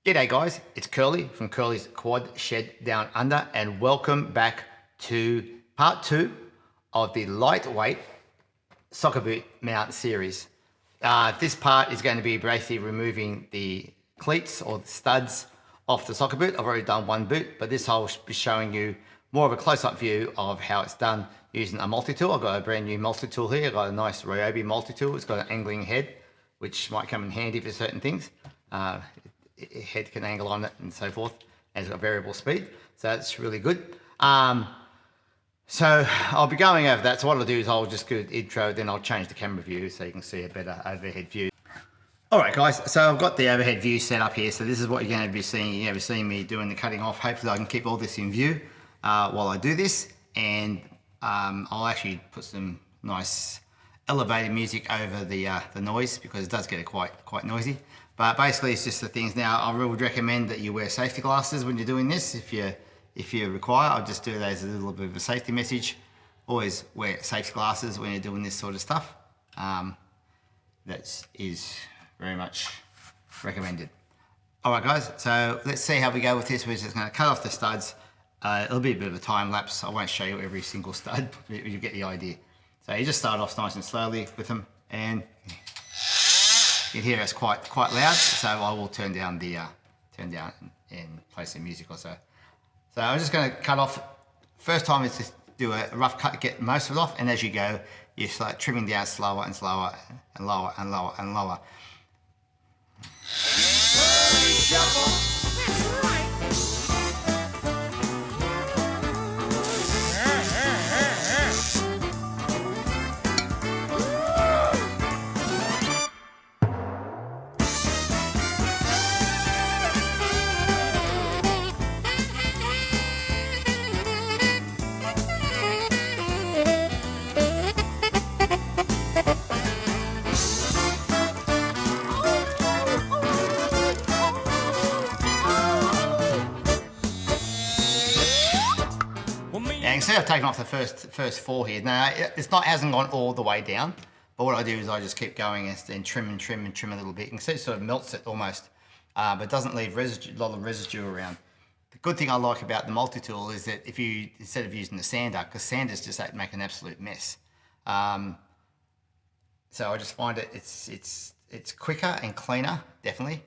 G'day guys, it's Curly from Curly's Quad Shed Down Under, and welcome back to part 2 of the lightweight soccer boot mount series. This part is going to be basically removing the cleats or the studs off the soccer boot. I've already done one boot, but this I'll be showing you more of a close-up view of how it's done using a multi-tool. I've got a brand new multi-tool here. I've got a nice Ryobi multi-tool. It's got an angling head, which might come in handy for certain things. Head can angle on it and so forth, and it's got variable speed, so that's really good. So I'll be going over that. So what I'll do is I'll just do an intro, then I'll change the camera view so you can see a better overhead view. Alright guys, so I've got the overhead view set up here, so this is what you're going to be seeing. You're going to be seeing me doing the cutting off. Hopefully I can keep all this in view while I do this, and I'll actually put some nice elevated music over the noise, because it does get quite noisy. But basically it's just the things. Now I would recommend that you wear safety glasses when you're doing this. If you require, I'll just do that as a little bit of a safety message. Always wear safety glasses when you're doing this sort of stuff. That is very much recommended. Alright guys, so let's see how we go with this. We're just going to cut off the studs. It'll be a bit of a time lapse. I won't show you every single stud, but you get the idea. So you just start off nice and slowly with them, and you hear it's quite loud, so I will turn down and play some music or so. So I'm just going to cut off. First time is just do a rough cut, get most of it off, and as you go, you start trimming down slower and slower and lower and lower and lower. You can see I've taken off the first 4 here. Now hasn't gone all the way down, but what I do is I just keep going and trim a little bit. You can see it sort of melts it almost, but it doesn't leave a lot of residue around. The good thing I like about the multi-tool is that if you, instead of using the sander, because sanders just make an absolute mess. So I just find it's quicker and cleaner, definitely.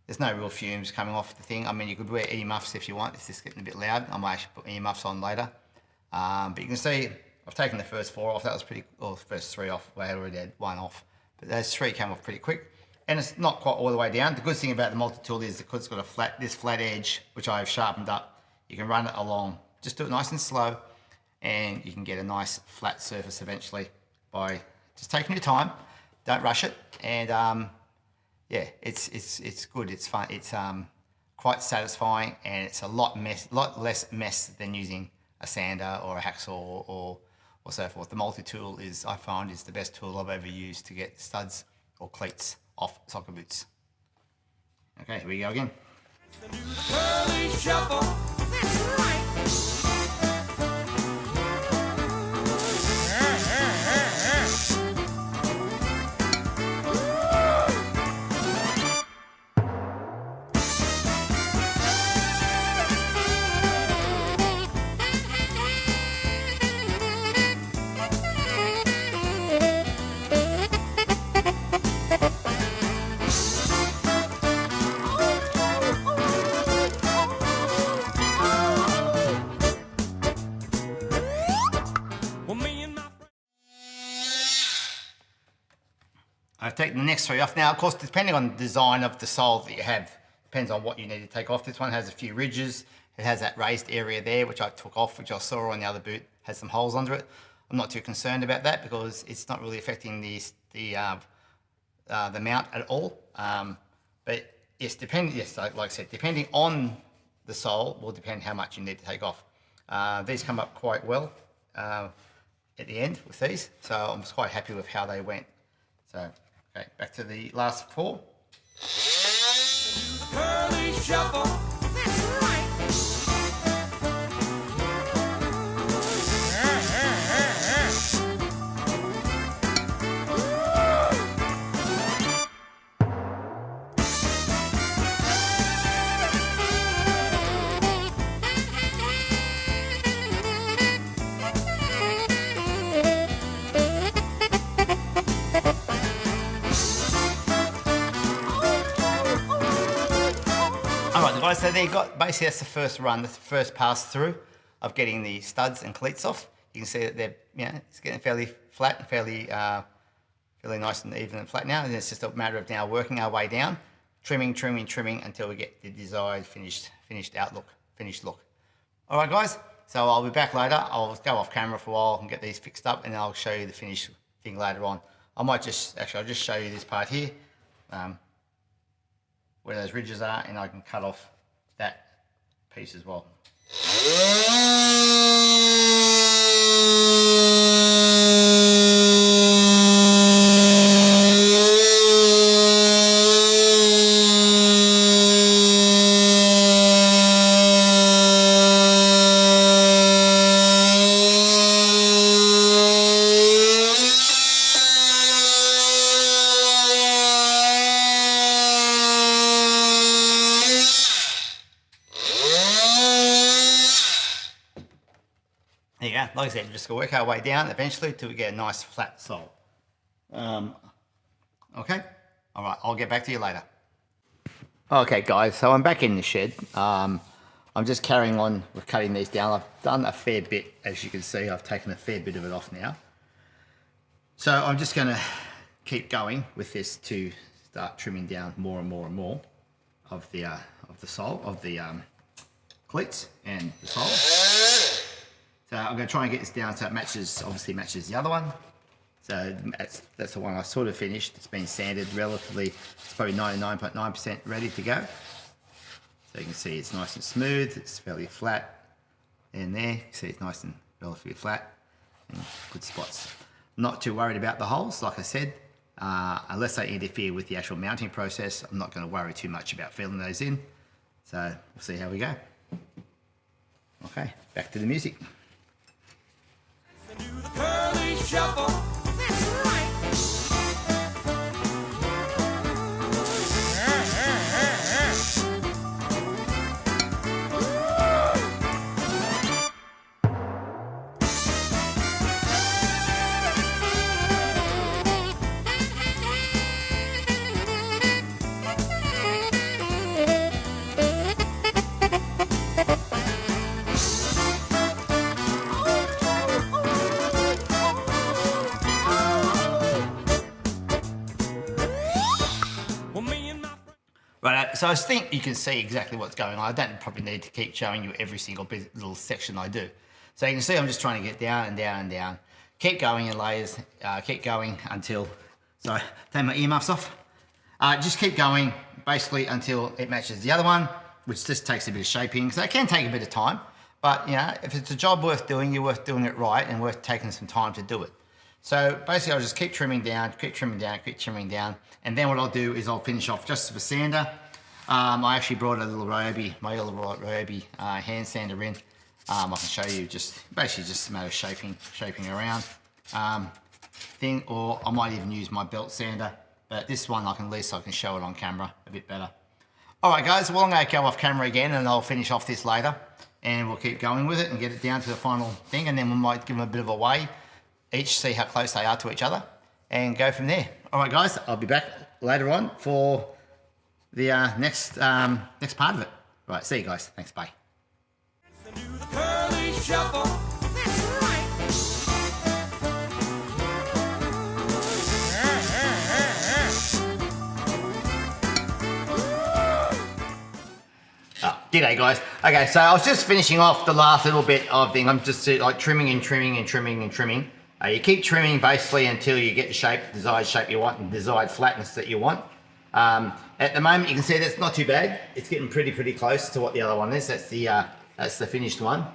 There's no real fumes coming off the thing. I mean, you could wear earmuffs if you want. It's just getting a bit loud. I might actually put earmuffs on later. But you can see I've taken the first 4 off. That was pretty, or the first 3 off. I already had 1 off. But those 3 came off pretty quick. And it's not quite all the way down. The good thing about the multi-tool is because it's got this flat edge, which I've sharpened up, you can run it along. Just do it nice and slow, and you can get a nice flat surface eventually by just taking your time. Don't rush it. And yeah, it's good. It's fun. It's quite satisfying, and it's a lot less mess than using a sander or a hacksaw or so forth. The multi-tool is, I find, is the best tool I've ever used to get studs or cleats off soccer boots. Okay, here we go again. Curly Shuffle. That's right. I've taken the next 3 off. Now, of course, depending on the design of the sole that you have, depends on what you need to take off. This one has a few ridges. It has that raised area there, which I took off, which I saw on the other boot has some holes under it. I'm not too concerned about that because it's not really affecting the mount at all. But yes, like I said, depending on the sole will depend how much you need to take off. These come up quite well at the end with these, so I'm just quite happy with how they went. So, okay, back to the last 4. Curly Shuffle. That's right. All right, guys, so there you got, basically that's the first run, that's the first pass through of getting the studs and cleats off. You can see that they're, it's getting fairly flat and fairly nice and even and flat now. And it's just a matter of now working our way down, trimming until we get the desired finished look. All right, guys, so I'll be back later. I'll go off camera for a while and get these fixed up, and I'll show you the finished thing later on. I might just, I'll just show you this part here, where those ridges are, and I can cut off that piece as well. There you go. Like I said, we're just going to work our way down eventually until we get a nice flat sole. Okay. All right. I'll get back to you later. Okay, guys. So I'm back in the shed. I'm just carrying on with cutting these down. I've done a fair bit, as you can see. I've taken a fair bit of it off now. So I'm just going to keep going with this to start trimming down more and more of the sole, of the cleats and the sole. So I'm going to try and get this down so it obviously matches the other one. So that's the one I sort of finished. It's been sanded relatively. It's probably 99.9% ready to go. So you can see it's nice and smooth. It's fairly flat in there. You can see it's nice and relatively flat and good spots. Not too worried about the holes, like I said. Unless they interfere with the actual mounting process, I'm not going to worry too much about filling those in. So we'll see how we go. Okay, back to the music. Do the curly shuffle. That's right. Right, so I think you can see exactly what's going on. I don't probably need to keep showing you every single little section I do. So you can see I'm just trying to get down and down and down. Keep going in layers, keep going until, sorry, take my earmuffs off. Just keep going basically until it matches the other one, which just takes a bit of shaping. So it can take a bit of time, but if it's a job worth doing, you're worth doing it right and worth taking some time to do it. So basically I'll just keep trimming down, and then what I'll do is I'll finish off just with a sander. I actually brought a little my little Ryobi hand sander in. I can show you basically just a matter of shaping around thing, or I might even use my belt sander, but this one at least I can show it on camera a bit better. All right guys, well I'm going to go off camera again and I'll finish off this later, and we'll keep going with it and get it down to the final thing, and then we might give them a bit of a weigh each, see how close they are to each other, and go from there. All right, guys, I'll be back later on for the next part of it. Right, see you guys. Thanks, bye. Do the curly shuffle. That's right. G'day, guys. Okay, so I was just finishing off the last little bit of thing. I'm just like trimming. You keep trimming basically until you get the desired shape you want and desired flatness that you want. At the moment, you can see that's not too bad. It's getting pretty close to what the other one is. That's the finished one.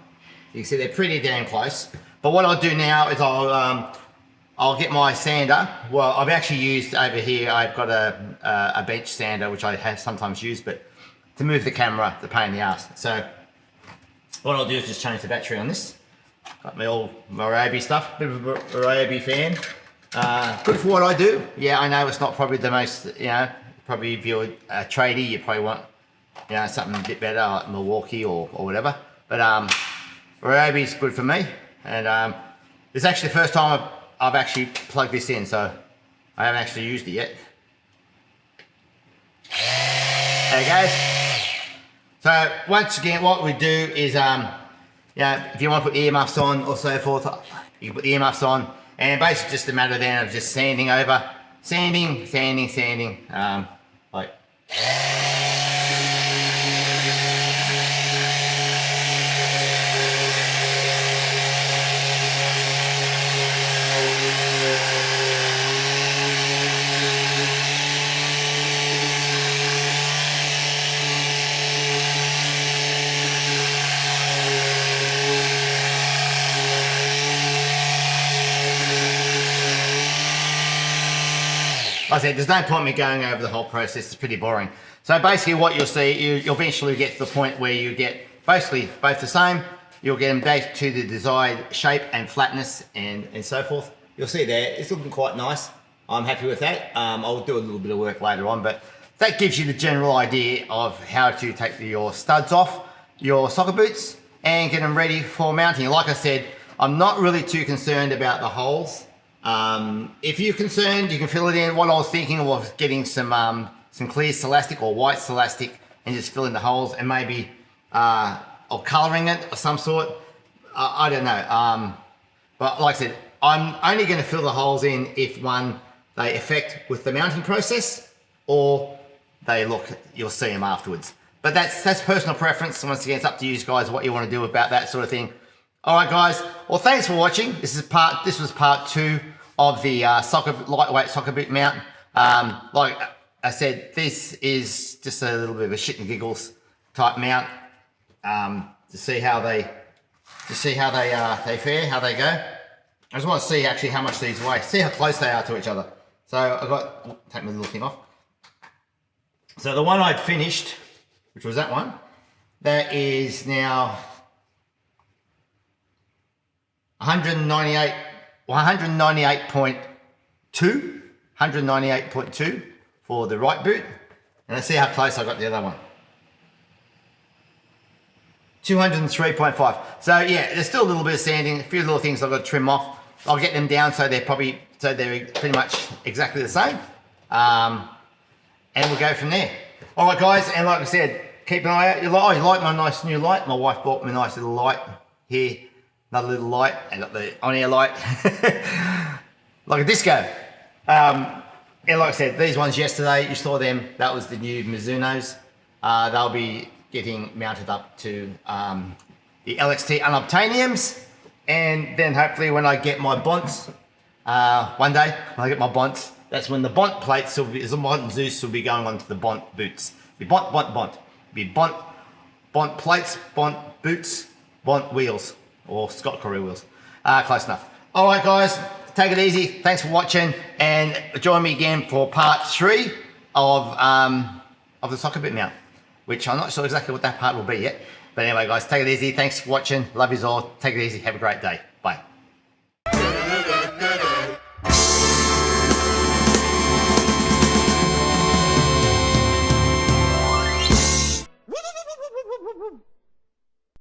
You can see they're pretty damn close. But what I'll do now is I'll get my sander. Well, I've actually used over here, I've got a bench sander, which I have sometimes used, but to move the camera, the pain in the ass. So what I'll do is just change the battery on this. Got my old Ryobi stuff, bit of a Ryobi fan. Good for what I do. Yeah, I know it's not probably the most, probably if you're a tradie, you probably want, something a bit better, like Milwaukee or whatever. But Ryobi's good for me. And it's actually the first time I've actually plugged this in, so I haven't actually used it yet. There it goes. So once again, what we do is, if you want to put the earmuffs on or so forth, you put the earmuffs on, and basically just a matter then of just sanding over, sanding, like. Like I said, there's no point in me going over the whole process. It's pretty boring. So basically what you'll see, you'll eventually get to the point where you get basically both the same. You'll get them back to the desired shape and flatness and so forth. You'll see there, it's looking quite nice. I'm happy with that. I'll do a little bit of work later on, but that gives you the general idea of how to take your studs off your soccer boots and get them ready for mounting. Like I said, I'm not really too concerned about the holes. If you're concerned, you can fill it in. What I was thinking was getting some clear Celastic or white Celastic and just fill in the holes and maybe, or colouring it of some sort. I don't know. But like I said, I'm only going to fill the holes in if one, they affect with the mounting process or they look, you'll see them afterwards. But that's personal preference. Once again, it's up to you guys what you want to do about that sort of thing. All right, guys. Well, thanks for watching. This was part 2 of the lightweight soccer boot mount. Like I said, this is just a little bit of a shit and giggles type mount to see how they fare, how they go. I just want to see actually how much these weigh, see how close they are to each other. So I got, take my little thing off. So the one I'd finished, which was that one, that is now 198.2 for the right boot. And let's see how close I got the other one. 203.5. So yeah, there's still a little bit of sanding, a few little things I've got to trim off. I'll get them down so they're pretty much exactly the same. And we'll go from there. All right, guys, and like I said, keep an eye out. You like my nice new light? My wife bought me a nice little light here. Another little light, and got the on-air light. Like a disco. And like I said, these ones yesterday, you saw them. That was the new Mizunos. They'll be getting mounted up to the LXT unobtainiums. And then hopefully when I get my Bonts, one day, when I get my Bonts, that's when the Bont plates, the Bont Zeus will be going onto the Bont boots. Be Bont. Be Bont plates, Bont boots, Bont wheels, or Scott Courier wheels. Close enough. All right, guys, take it easy. Thanks for watching, and join me again for part 3 of the soccer boot mount, which I'm not sure exactly what that part will be yet. But anyway, guys, take it easy. Thanks for watching. Love yous all. Take it easy. Have a great day. Bye.